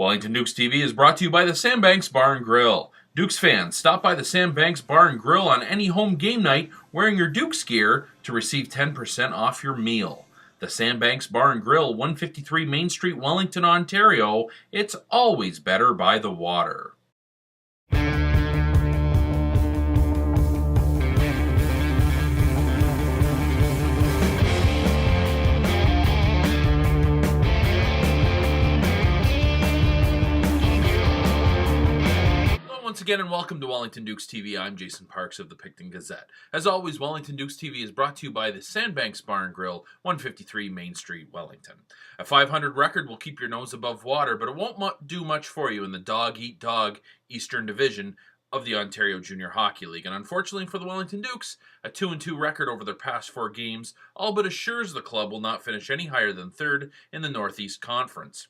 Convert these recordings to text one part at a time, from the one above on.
Wellington Dukes TV is brought to you by the Sandbanks Bar and Grill. Dukes fans, stop by the Sandbanks Bar and Grill on any home game night wearing your Dukes gear to receive 10% off your meal. The Sandbanks Bar and Grill, 153 Main Street, Wellington, Ontario. It's always better by the water. Once again, and welcome to Wellington Dukes TV. I'm Jason Parks of the Picton Gazette. As always, Wellington Dukes TV is brought to you by the Sandbanks Bar and Grill, 153 Main Street, Wellington. A 500 record will keep your nose above water, but it won't do much for you in the dog-eat-dog Eastern Division of the Ontario Junior Hockey League. And unfortunately for the Wellington Dukes, a 2-2 record over their past 4 games all but assures the club will not finish any higher than third in the Northeast Conference.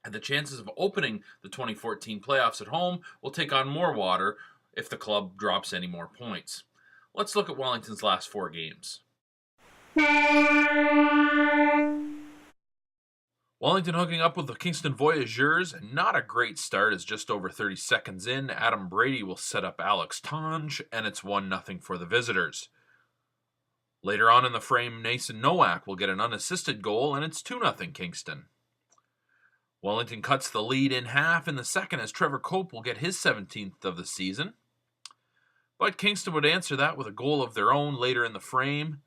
And the chances of opening the 2014 playoffs at home will take on more water if the club drops any more points. Let's look at Wellington's last 4 games. Wellington hooking up with the Kingston Voyageurs, and not a great start as just over 30 seconds in, Adam Brady will set up Alex Tonge, and it's 1-0 for the visitors. Later on in the frame, Nason Nowak will get an unassisted goal, and it's 2-0 Kingston. Wellington cuts the lead in half in the second as Trevor Cope will get his 17th of the season. But Kingston would answer that with a goal of their own later in the frame.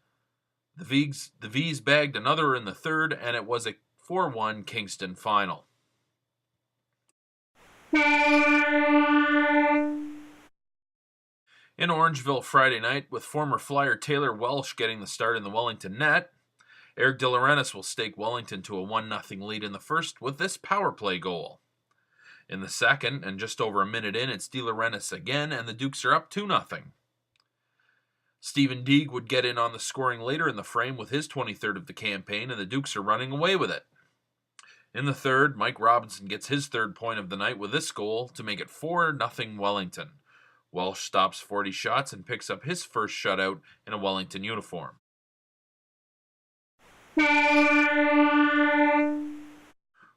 The V's bagged another in the third, and it was a 4-1 Kingston final. In Orangeville Friday night, with former Flyer Taylor Welsh getting the start in the Wellington net, Eric De Laurentiis will stake Wellington to a 1-0 lead in the first with this power play goal. In the second, and just over a minute in, it's De Laurentiis again, and the Dukes are up 2-0. Stephen Deeg would get in on the scoring later in the frame with his 23rd of the campaign, and the Dukes are running away with it. In the third, Mike Robinson gets his 3rd point of the night with this goal to make it 4-0 Wellington. Welsh stops 40 shots and picks up his first shutout in a Wellington uniform.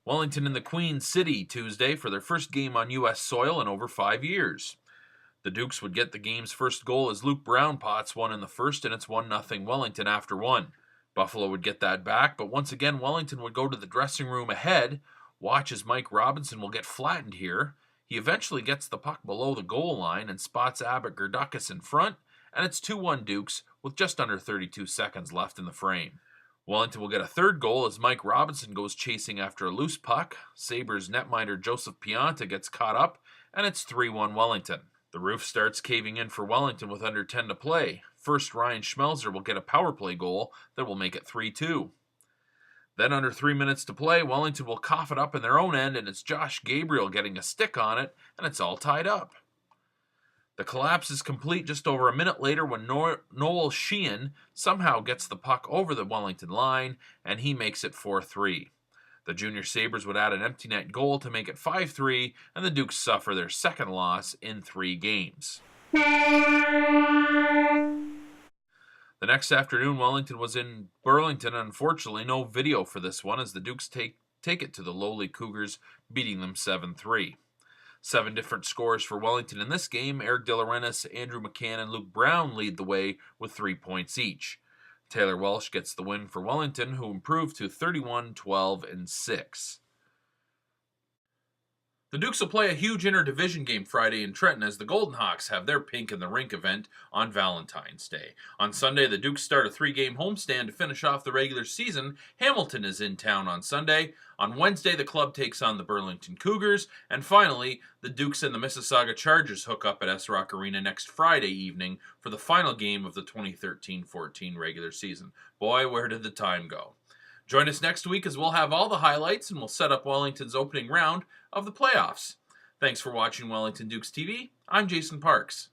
Wellington in the Queen City Tuesday for their first game on U.S. soil in over 5 years. The Dukes would get the game's first goal as Luke Brown pots one in the first, and it's 1-0 Wellington after one. Buffalo would get that back, but once again Wellington would go to the dressing room ahead. Watch as Mike Robinson will get flattened here. He eventually gets the puck below the goal line and spots Abbott Gerdakis in front, and it's 2-1 Dukes with just under 32 seconds left in the frame. Wellington will get a 3rd goal as Mike Robinson goes chasing after a loose puck. Sabres netminder Joseph Pianta gets caught up, and it's 3-1 Wellington. The roof starts caving in for Wellington with under 10 to play. First, Ryan Schmelzer will get a power play goal that will make it 3-2. Then, under 3 minutes to play, Wellington will cough it up in their own end, and it's Josh Gabriel getting a stick on it, and it's all tied up. The collapse is complete just over a minute later when Noel Sheehan somehow gets the puck over the Wellington line, and he makes it 4-3. The Junior Sabres would add an empty net goal to make it 5-3, and the Dukes suffer their 2nd loss in 3 games. The next afternoon, Wellington was in Burlington. Unfortunately, no video for this one as the Dukes take it to the lowly Cougars, beating them 7-3. 7 different scores for Wellington in this game. Eric De Laurentiis, Andrew McCann, and Luke Brown lead the way with 3 points each. Taylor Welsh gets the win for Wellington, who improved to 31-12-6. The Dukes will play a huge interdivision game Friday in Trenton as the Golden Hawks have their Pink in the Rink event on Valentine's Day. On Sunday, the Dukes start a 3-game homestand to finish off the regular season. Hamilton is in town on Sunday. On Wednesday, the club takes on the Burlington Cougars. And finally, the Dukes and the Mississauga Chargers hook up at S-Rock Arena next Friday evening for the final game of the 2013-14 regular season. Boy, where did the time go? Join us next week as we'll have all the highlights and we'll set up Wellington's opening round of the playoffs. Thanks for watching Wellington Dukes TV. I'm Jason Parks.